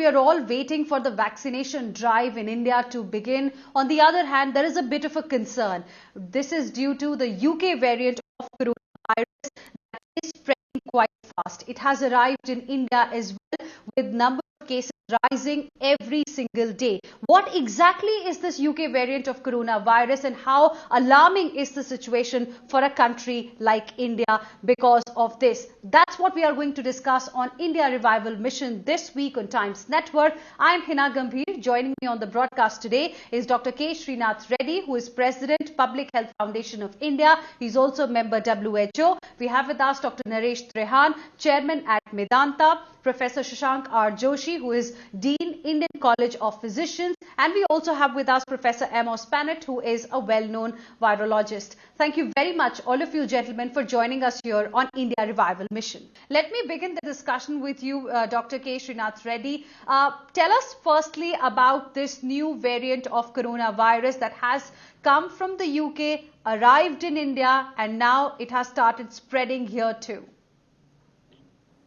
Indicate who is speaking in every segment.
Speaker 1: are all waiting for the vaccination drive in India to begin. On the other hand, there is a bit of a concern. This is due to the UK variant of coronavirus that is spreading quite fast. It has arrived in India as well, with number of cases rising every single day. What exactly is this UK variant of coronavirus, and how alarming is the situation for a country like India because of this? That's what we are going to discuss on India Revival Mission this week on Times Network. I'm Hina Gambhir. Joining me on the broadcast today is Dr. K. Srinath Reddy, who is President, Public Health Foundation of India. He's also a member WHO. We have with us Dr. Naresh Trehan, Chairman at Medanta, Professor Shashank R. Joshi, who is Dean, Indian College of Physicians, and we also have with us Professor Amos Panet, who is a well-known virologist. Thank you very much, all of you gentlemen, for joining us here on India Revival Mission. Let me begin the discussion with you, Dr. K. Srinath Reddy. Tell us firstly about this new variant of coronavirus that has come from the UK, arrived in India, and now it has started spreading here too.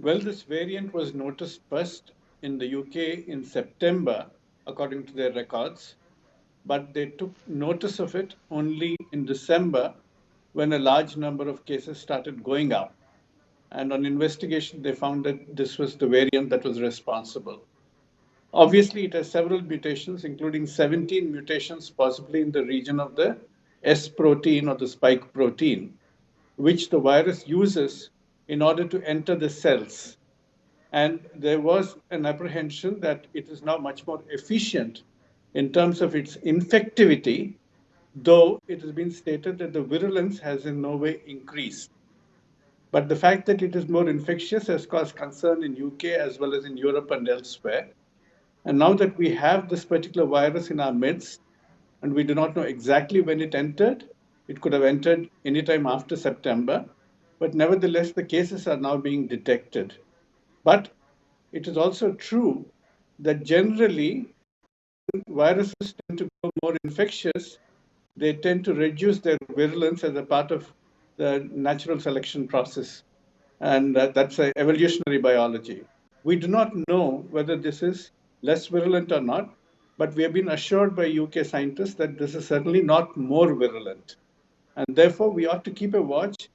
Speaker 2: Well, this variant was noticed first in the UK in September, according to their records, but they took notice of it only in December when a large number of cases started going up. And on investigation, they found that this was the variant that was responsible. Obviously, it has several mutations, including 17 mutations, possibly in the region of the S protein or the spike protein, which the virus uses in order to enter the cells. And there was an apprehension that it is now much more efficient in terms of its infectivity, though it has been stated that the virulence has in no way increased. But the fact that it is more infectious has caused concern in UK as well as in Europe and elsewhere. And now that we have this particular virus in our midst, and we do not know exactly when it entered, it could have entered anytime after September, but nevertheless, the cases are now being detected. But it is also true that generally, viruses tend to go more infectious. They tend to reduce their virulence as a part of the natural selection process. And that's evolutionary biology. We do not know whether this is less virulent or not, but we have been assured by UK scientists that this is certainly not more virulent. And therefore, we ought to keep a watch.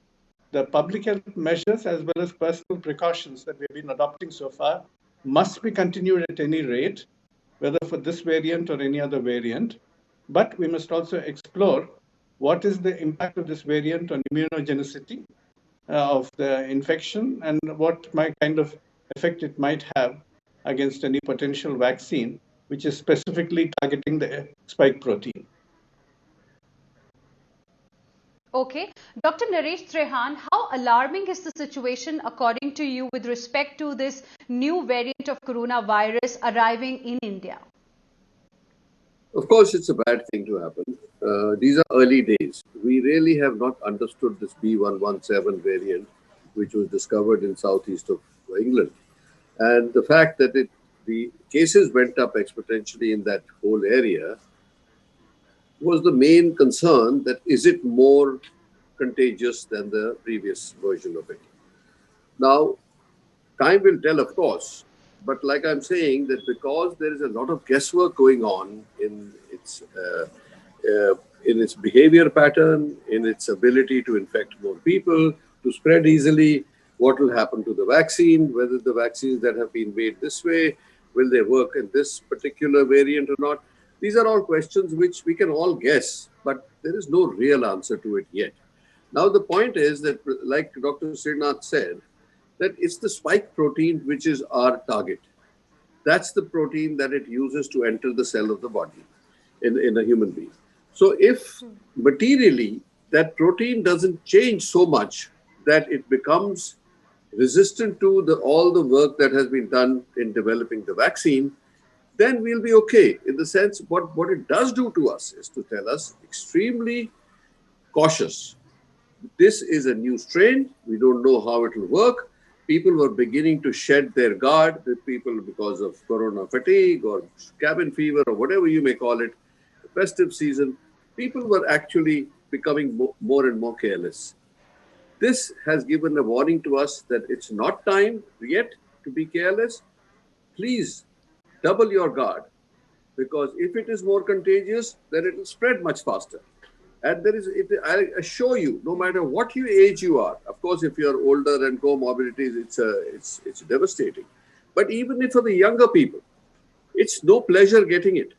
Speaker 2: The public health measures as well as personal precautions that we have been adopting so far must be continued at any rate, whether for this variant or any other variant. But we must also explore what is the impact of this variant on immunogenicity of the infection and what kind of effect it might have against any potential vaccine, which is specifically targeting the spike protein.
Speaker 1: Okay. Dr. Naresh Trehan, how alarming is the situation according to you with respect to this new variant of coronavirus arriving in India?
Speaker 3: Of course, it's a bad thing to happen. These are early days. We really have not understood this B117 variant, which was discovered in southeast of England. And the fact that the cases went up exponentially in that whole area was the main concern, that is it more contagious than the previous version of it. Now, time will tell, of course, but like I'm saying, that because there is a lot of guesswork going on in its behavior pattern, in its ability to infect more people, to spread easily, what will happen to the vaccine, whether the vaccines that have been made this way, will they work in this particular variant or not? These are all questions which we can all guess, but there is no real answer to it yet. Now, the point is that, like Dr. Srinath said, that it's the spike protein which is our target. That's the protein that it uses to enter the cell of the body in a human being. So if materially that protein doesn't change so much that it becomes resistant to all the work that has been done in developing the vaccine, then we'll be okay. In the sense, what it does do to us is to tell us extremely cautious. This is a new strain. We don't know how it will work. People were beginning to shed their guard, the people, because of corona fatigue or cabin fever or whatever you may call it, the festive season. People were actually becoming more and more careless. This has given a warning to us that it's not time yet to be careless. Please double your guard, because if it is more contagious, then it will spread much faster. And I assure you, no matter what age you are, of course, if you're older and comorbidities, it's devastating. But even if for the younger people, it's no pleasure getting it.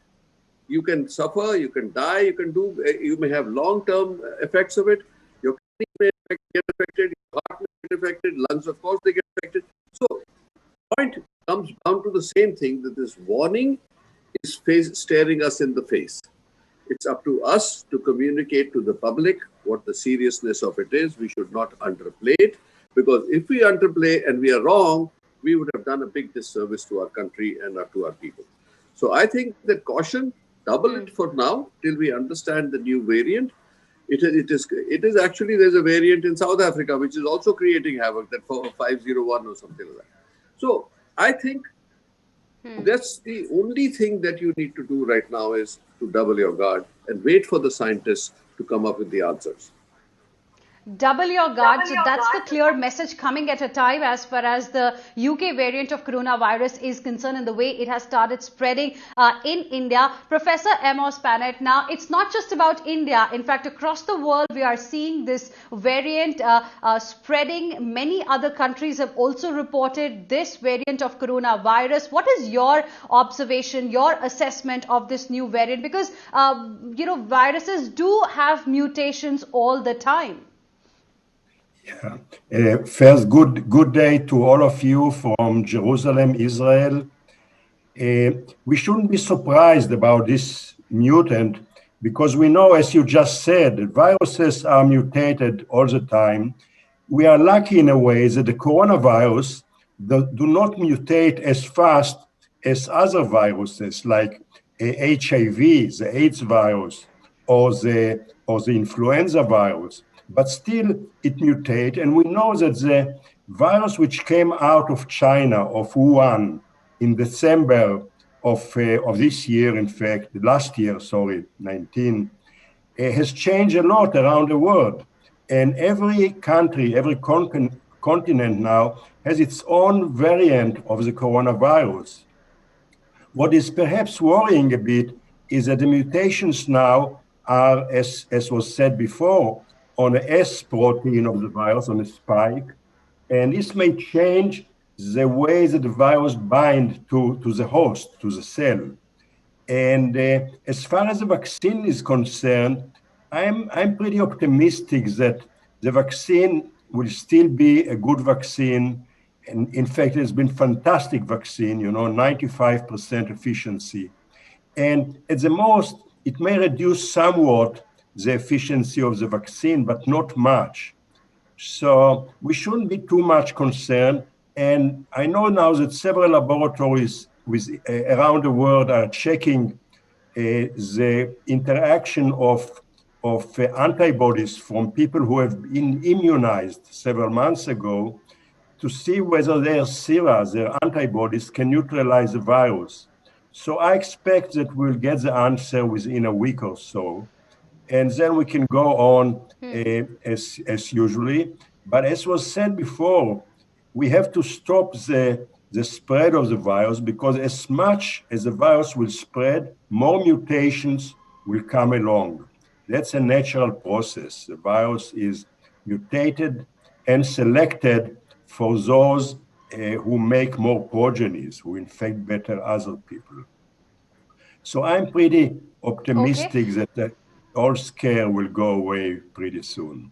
Speaker 3: You can suffer, you can die, you may have long-term effects of it. Your kidneys may get affected, your heart may get affected, lungs, of course, they get affected. So, point comes down to the same thing, that this warning is staring us in the face. It's up to us to communicate to the public what the seriousness of it is. We should not underplay it, because if we underplay and we are wrong, we would have done a big disservice to our country and to our people. So I think that caution, double it for now till we understand the new variant. It is actually, there's a variant in South Africa which is also creating havoc, that 501 or something like that. So I think that's the only thing that you need to do right now, is to double your guard and wait for the scientists to come up with the answers.
Speaker 1: Double your guard. So that's the clear message coming at a time as far as the UK variant of coronavirus is concerned and the way it has started spreading in India. Professor Amos Panett, now it's not just about India. In fact, across the world, we are seeing this variant spreading. Many other countries have also reported this variant of coronavirus. What is your observation, your assessment of this new variant? Because, viruses do have mutations all the time.
Speaker 4: First, good day to all of you from Jerusalem, Israel. We shouldn't be surprised about this mutant, because we know, as you just said, that viruses are mutated all the time. We are lucky in a way that the coronavirus do not mutate as fast as other viruses like HIV, the AIDS virus, or the influenza virus. But still it mutates, and we know that the virus which came out of China, of Wuhan, in December of this year, in fact, last year, sorry, 19, has changed a lot around the world. And every country, every continent now has its own variant of the coronavirus. What is perhaps worrying a bit is that the mutations now are, as was said before, on the S protein of the virus, on a spike, and this may change the way that the virus binds to the host, to the cell. And as far as the vaccine is concerned, I'm pretty optimistic that the vaccine will still be a good vaccine. And in fact, it's been fantastic vaccine, 95% efficiency. And at the most, it may reduce somewhat the efficiency of the vaccine, but not much. So we shouldn't be too much concerned. And I know now that several laboratories around the world are checking the interaction of antibodies from people who have been immunized several months ago to see whether their sera, their antibodies, can neutralize the virus. So I expect that we'll get the answer within a week or so, and then we can go on as usually. But as was said before, we have to stop the spread of the virus, because as much as the virus will spread, more mutations will come along. That's a natural process. The virus is mutated and selected for those who make more progenies, who infect better other people. So I'm pretty optimistic that all scare will go away pretty soon.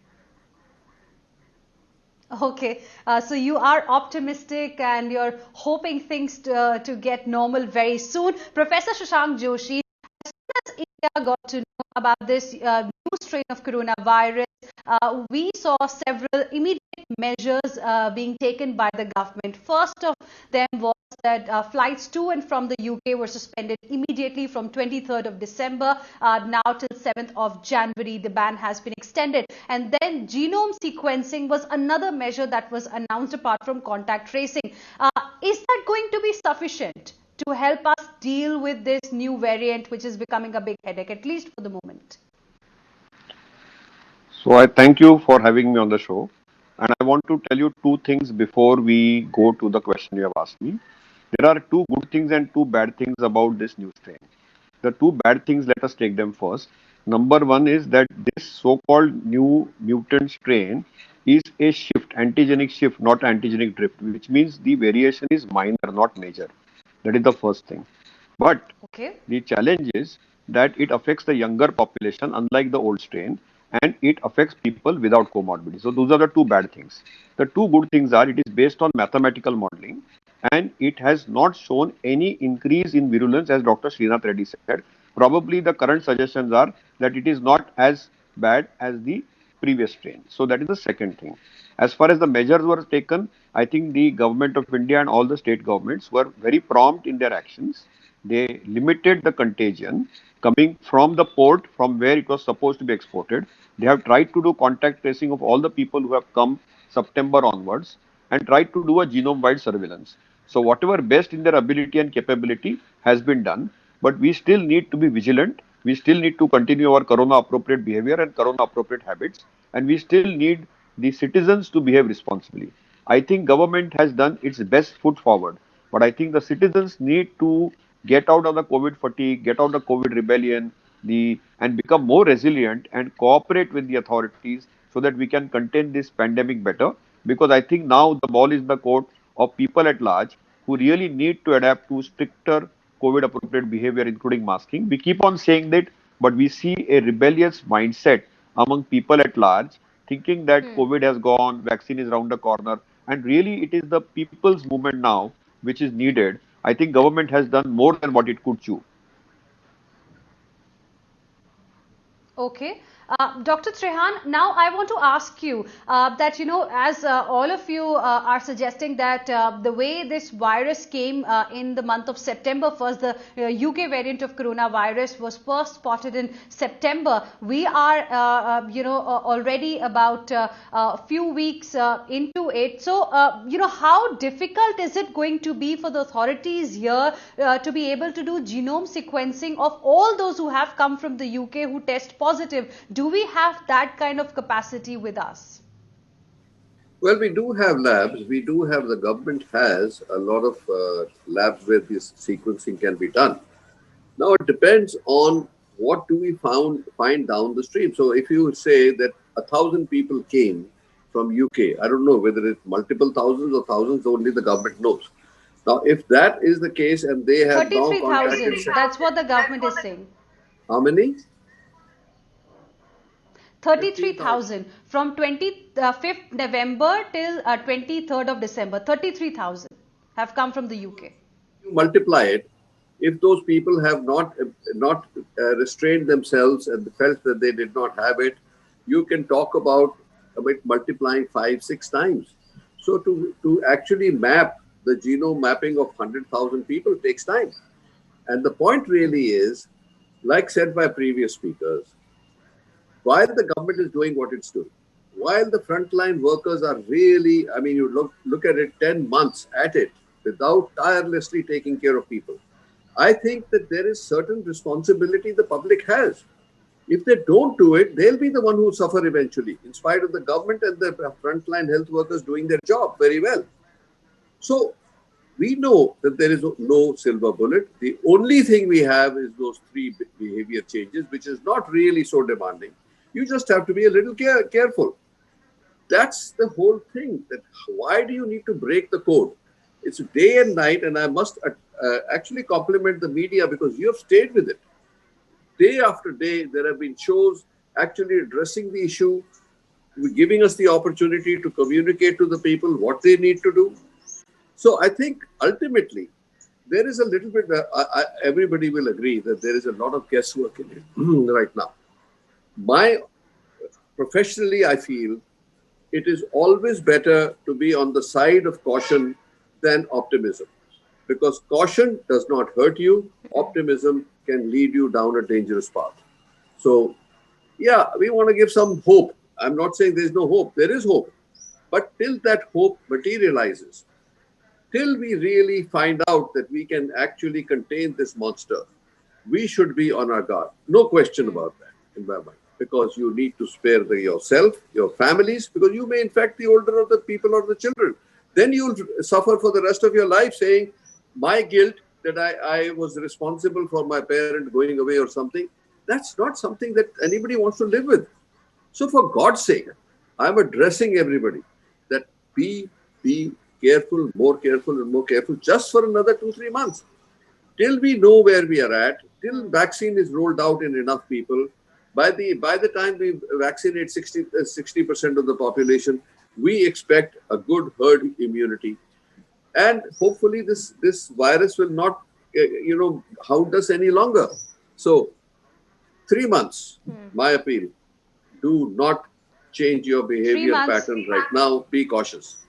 Speaker 1: Okay, so you are optimistic and you're hoping things to get normal very soon. Professor Shashank Joshi, as soon as India got to know about this new strain of coronavirus, we saw several immediate measures being taken by the government. First of them was that flights to and from the UK were suspended immediately from 23rd of December. Now till 7th of January, the ban has been extended. And then genome sequencing was another measure that was announced apart from contact tracing. Is that going to be sufficient to help us deal with this new variant, which is becoming a big headache, at least for the moment?
Speaker 5: So I thank you for having me on the show. And I want to tell you two things before we go to the question you have asked me. There are two good things and two bad things about this new strain. The two bad things, let us take them first. Number one is that this so-called new mutant strain is a shift, antigenic shift, not antigenic drift, which means the variation is minor, not major. That is the first thing. But
Speaker 1: Okay.
Speaker 5: the challenge is that it affects the younger population, unlike the old strain, and it affects people without comorbidity. So those are the two bad things. The two good things are it is based on mathematical modeling and it has not shown any increase in virulence, as Dr. Srinath Reddy said. Probably the current suggestions are that it is not as bad as the previous strain. So that is the second thing. As far as the measures were taken, I think the government of India and all the state governments were very prompt in their actions. They limited the contagion coming from the port from where it was supposed to be exported. They have tried to do contact tracing of all the people who have come September onwards and tried to do a genome-wide surveillance. So whatever best in their ability and capability has been done, but we still need to be vigilant. We still need to continue our corona-appropriate behavior and corona-appropriate habits, and we still need the citizens to behave responsibly. I think government has done its best foot forward, but I think the citizens need to get out of the COVID fatigue, get out of the COVID rebellion, and become more resilient and cooperate with the authorities so that we can contain this pandemic better. Because I think now the ball is in the court of people at large who really need to adapt to stricter COVID appropriate behavior, including masking. We keep on saying that, but we see a rebellious mindset among people at large, thinking that COVID has gone, vaccine is around the corner, and really it is the people's movement now which is needed. I think government has done more than what it could chew.
Speaker 1: Okay. Dr. Trehan, now I want to ask you that, as all of you are suggesting that the way this virus came in the month of September first, the UK variant of coronavirus was first spotted in September. We are, already about a few weeks into it. So, how difficult is it going to be for the authorities here to be able to do genome sequencing of all those who have come from the UK who test positive? Do we have that kind of capacity with us?
Speaker 3: Well, we do have labs. We do have, the government has a lot of labs where this sequencing can be done. Now, it depends on what do we find down the stream. So if you say that 1,000 people came from UK, I don't know whether it's multiple thousands or thousands, only the government knows. Now, if that is the case and they have now contacted,
Speaker 1: 33,000. That's what the government is saying.
Speaker 3: how many? 15,000.
Speaker 1: 33,000 from 25th November till 23rd of December. 33,000 have come from the UK.
Speaker 3: You multiply it. If those people have not restrained themselves and felt that they did not have it, you can talk about multiplying 5-6 times. So to actually map the genome mapping of 100,000 people takes time. And the point really is, like said by previous speakers, while the government is doing what it's doing, while the frontline workers are really, I mean, you look at it, 10 months at it without tirelessly taking care of people, I think that there is certain responsibility the public has. If they don't do it, they'll be the one who suffer eventually, in spite of the government and the frontline health workers doing their job very well. So we know that there is no silver bullet. The only thing we have is those 3 behavior changes, which is not really so demanding. You just have to be a little careful. That's the whole thing. That why do you need to break the code? It's day and night, and I must actually compliment the media because you have stayed with it. Day after day, there have been shows actually addressing the issue, giving us the opportunity to communicate to the people what they need to do. So I think ultimately, there is a little bit, everybody will agree that there is a lot of guesswork in it right now. Professionally, I feel it is always better to be on the side of caution than optimism, because caution does not hurt you. Optimism can lead you down a dangerous path. So, yeah, we want to give some hope. I'm not saying there's no hope. There is hope. But till that hope materializes, till we really find out that we can actually contain this monster, we should be on our guard. No question about that in my mind. Because you need to spare yourself, your families, because you may infect the older of the people or the children. Then you'll suffer for the rest of your life saying, my guilt that I was responsible for my parent going away or something, that's not something that anybody wants to live with. So for God's sake, I'm addressing everybody that be be careful and more careful just for another 2-3 months till we know where we are at, till vaccine is rolled out in enough people. By the time we vaccinate 60% of the population, we expect a good herd immunity, and hopefully this virus will not hound us any longer. So 3 months, my appeal: do not change your
Speaker 1: Three
Speaker 3: behavior
Speaker 1: months.
Speaker 3: pattern right now. Be cautious.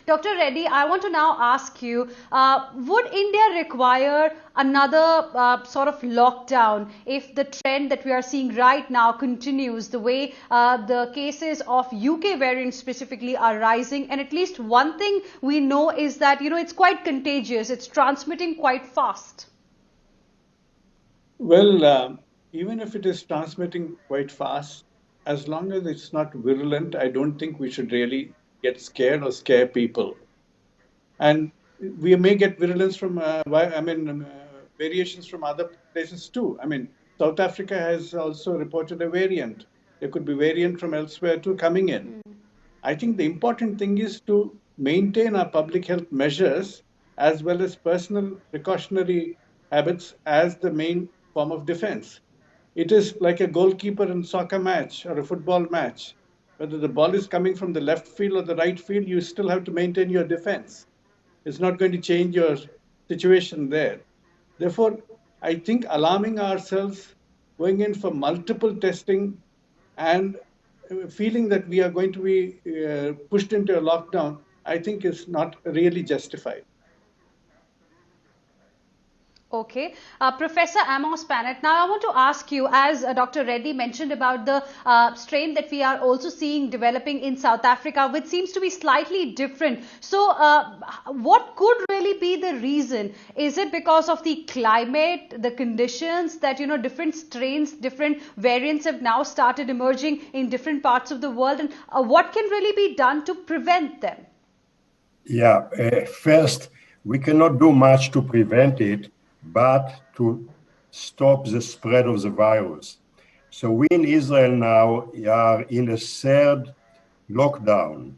Speaker 1: Dr. Reddy, I want to now ask you, would India require another sort of lockdown if the trend that we are seeing right now continues, the way the cases of UK variant specifically are rising? And at least one thing we know is that, it's quite contagious. It's transmitting quite fast.
Speaker 2: Well, even if it is transmitting quite fast, as long as it's not virulent, I don't think we should really get scared or scare people. And we may get virulence from, variations from other places too. I mean, South Africa has also reported a variant. There could be variant from elsewhere too coming in. I think the important thing is to maintain our public health measures as well as personal precautionary habits as the main form of defense. It is like a goalkeeper in a soccer match or a football match. Whether the ball is coming from the left field or the right field, you still have to maintain your defense. It's not going to change your situation there. Therefore, I think alarming ourselves, going in for multiple testing, and feeling that we are going to be pushed into a lockdown, I think is not really justified.
Speaker 1: Okay. Professor Amos Panet, now I want to ask you, as Dr. Reddy mentioned about the strain that we are also seeing developing in South Africa, which seems to be slightly different. So what could really be the reason? Is it because of the climate, the conditions that, different strains, different variants have now started emerging in different parts of the world? And what can really be done to prevent them?
Speaker 4: Yeah, first, we cannot do much to prevent it, but to stop the spread of the virus. So we in Israel now are in a third lockdown,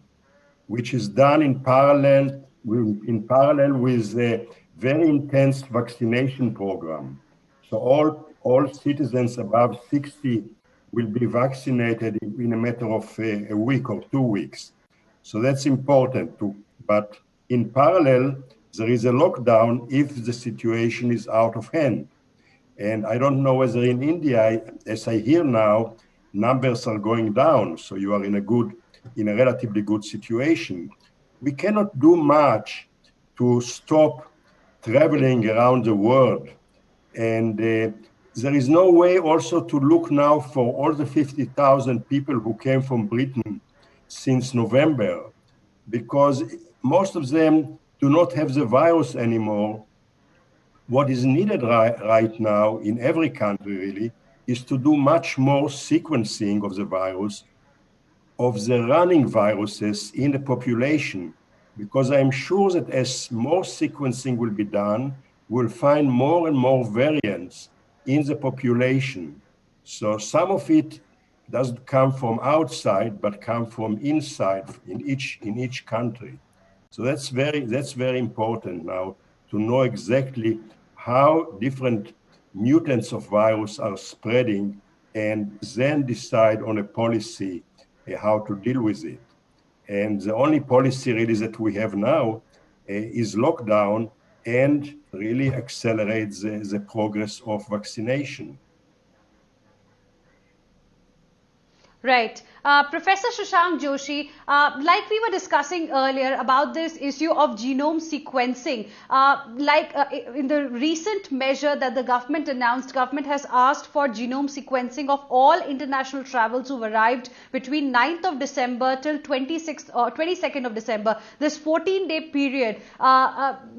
Speaker 4: which is done in parallel with a very intense vaccination program. So all citizens above 60 will be vaccinated in a matter of a week or 2 weeks. So that's important too. But in parallel, there is a lockdown if the situation is out of hand. And I don't know whether in India, as I hear now, numbers are going down. So you are in a relatively good situation. We cannot do much to stop traveling around the world. And there is no way also to look now for all the 50,000 people who came from Britain since November, because most of them do not have the virus anymore. What is needed right now in every country really is to do much more sequencing of the virus, of the running viruses in the population, because I'm sure that as more sequencing will be done, we'll find more and more variants in the population. So some of it doesn't come from outside, but come from inside in each country. So that's very important now to know exactly how different mutants of virus are spreading, and then decide on a policy how to deal with it. And the only policy really that we have now is lockdown and really accelerate the progress of vaccination.
Speaker 1: Right. Professor Shashank Joshi, like we were discussing earlier about this issue of genome sequencing, in the recent measure that the government announced, government has asked for genome sequencing of all international travels who've arrived between 9th of December till 26th or 22nd of December, this 14-day period.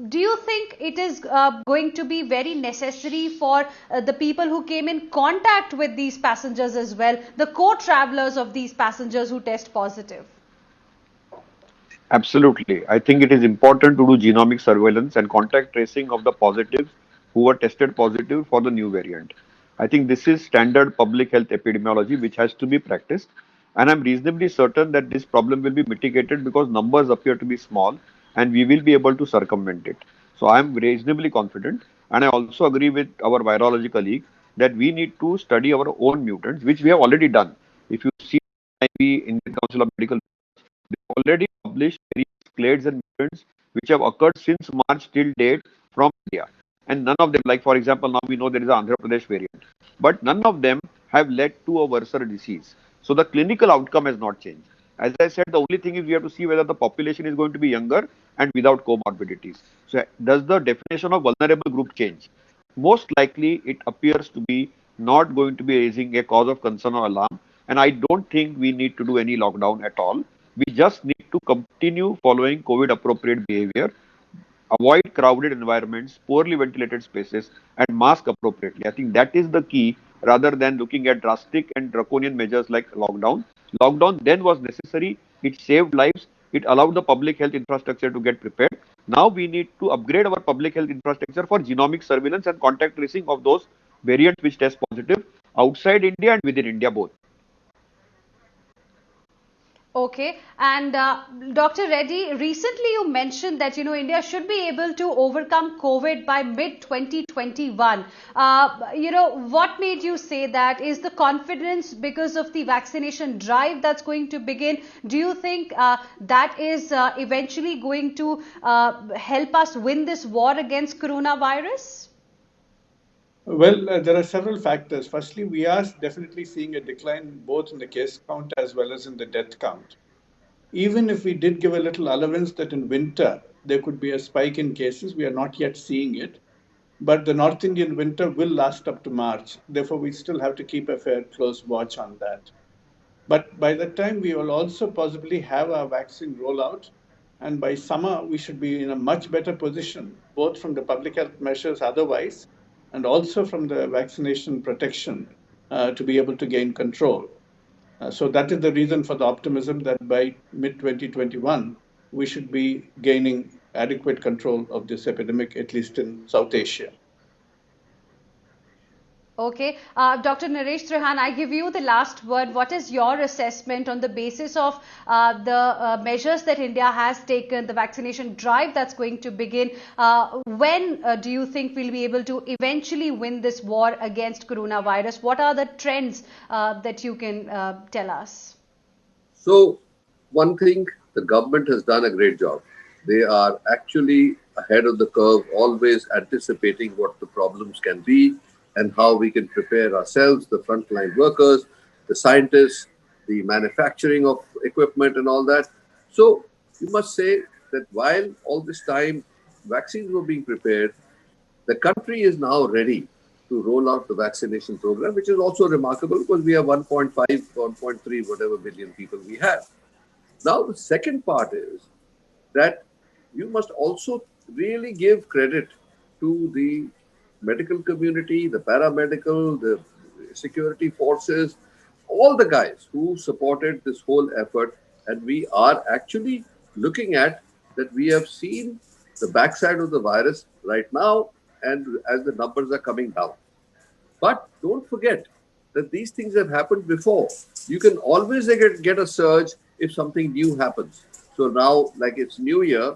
Speaker 1: Do you think it is going to be very necessary for the people who came in contact with these passengers as well, the co-travelers of these passengers who test positive?
Speaker 5: Absolutely. I think it is important to do genomic surveillance and contact tracing of the positives who were tested positive for the new variant. I think this is standard public health epidemiology which has to be practiced. And I'm reasonably certain that this problem will be mitigated because numbers appear to be small and we will be able to circumvent it. So I'm reasonably confident. And I also agree with our virology colleague that we need to study our own mutants, which we have already done. If you see IB, Indian Council of Medical, already published various clades and mutants which have occurred since March till date from India. And none of them, like for example, now we know there is an Andhra Pradesh variant, but none of them have led to a worse disease. So the clinical outcome has not changed. As I said, the only thing is we have to see whether the population is going to be younger and without comorbidities. So does the definition of vulnerable group change? Most likely, it appears to be not going to be raising a cause of concern or alarm. And I don't think we need to do any lockdown at all. We just need to continue following COVID appropriate behavior, avoid crowded environments, poorly ventilated spaces, and mask appropriately. I think that is the key rather than looking at drastic and draconian measures like lockdown. Lockdown then was necessary, it saved lives, it allowed the public health infrastructure to get prepared. Now we need to upgrade our public health infrastructure for genomic surveillance and contact tracing of those variants which test positive outside India and within India both.
Speaker 1: Okay, and Dr. Reddy, recently you mentioned that India should be able to overcome COVID by mid 2021. What made you say that? Is the confidence because of the vaccination drive that's going to begin? Do you think that is eventually going to help us win this war against coronavirus?
Speaker 2: Well, there are several factors. Firstly, we are definitely seeing a decline both in the case count as well as in the death count. Even if we did give a little allowance that in winter there could be a spike in cases, we are not yet seeing it. But the North Indian winter will last up to March. Therefore, we still have to keep a fair close watch on that. But by that time, we will also possibly have our vaccine rollout. And by summer, we should be in a much better position, both from the public health measures otherwise, and also from the vaccination protection to be able to gain control. So that is the reason for the optimism that by mid 2021, we should be gaining adequate control of this epidemic, at least in South Asia.
Speaker 1: Okay, Dr. Naresh Trehan, I give you the last word. What is your assessment on the basis of the measures that India has taken, the vaccination drive that's going to begin? When do you think we'll be able to eventually win this war against coronavirus? What are the trends that you can tell us?
Speaker 3: So, one thing, the government has done a great job. They are actually ahead of the curve, always anticipating what the problems can be and how we can prepare ourselves, the frontline workers, the scientists, the manufacturing of equipment and all that. So, you must say that while all this time vaccines were being prepared, the country is now ready to roll out the vaccination program, which is also remarkable because we have 1.5, 1.3, whatever billion people we have. Now, the second part is that you must also really give credit to the medical community, the paramedical, the security forces, all the guys who supported this whole effort. And we are actually looking at that we have seen the backside of the virus right now, and as the numbers are coming down. But don't forget that these things have happened before. You can always get a surge if something new happens. So now, like it's New Year,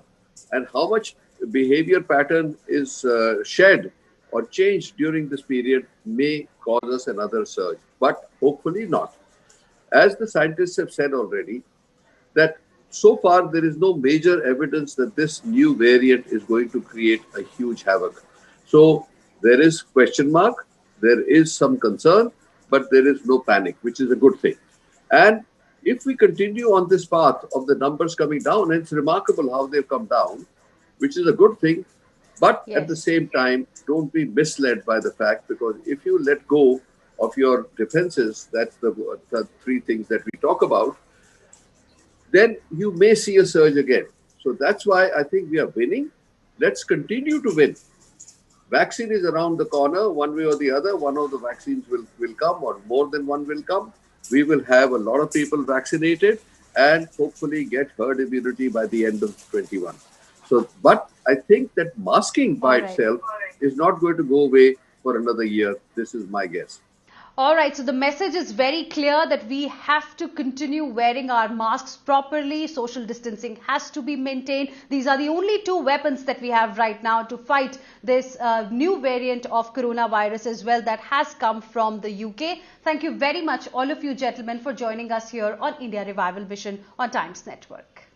Speaker 3: and how much behavior pattern is shed or changed during this period may cause us another surge, but hopefully not. As the scientists have said already, that so far there is no major evidence that this new variant is going to create a huge havoc. So there is question mark, there is some concern, but there is no panic, which is a good thing. And If we continue on this path of the numbers coming down, and it's remarkable how they've come down, which is a good thing, but at the
Speaker 1: Yes.
Speaker 3: same time, don't be misled by the fact, because if you let go of your defenses, that's the three things that we talk about, then you may see a surge again. So that's why I think we are winning. Let's continue to win. Vaccine is around the corner, one way or the other. One of the vaccines will come, or more than one will come. We will have a lot of people vaccinated and hopefully get herd immunity by the end of 21. So, but I think that masking by
Speaker 1: All right.
Speaker 3: itself is not going to go away for another year. This is my guess.
Speaker 1: All right, so the message is very clear that we have to continue wearing our masks properly. Social distancing has to be maintained. These are the only two weapons that we have right now to fight this new variant of coronavirus as well that has come from the UK. Thank you very much, all of you gentlemen, for joining us here on India Revival Vision on Times Network.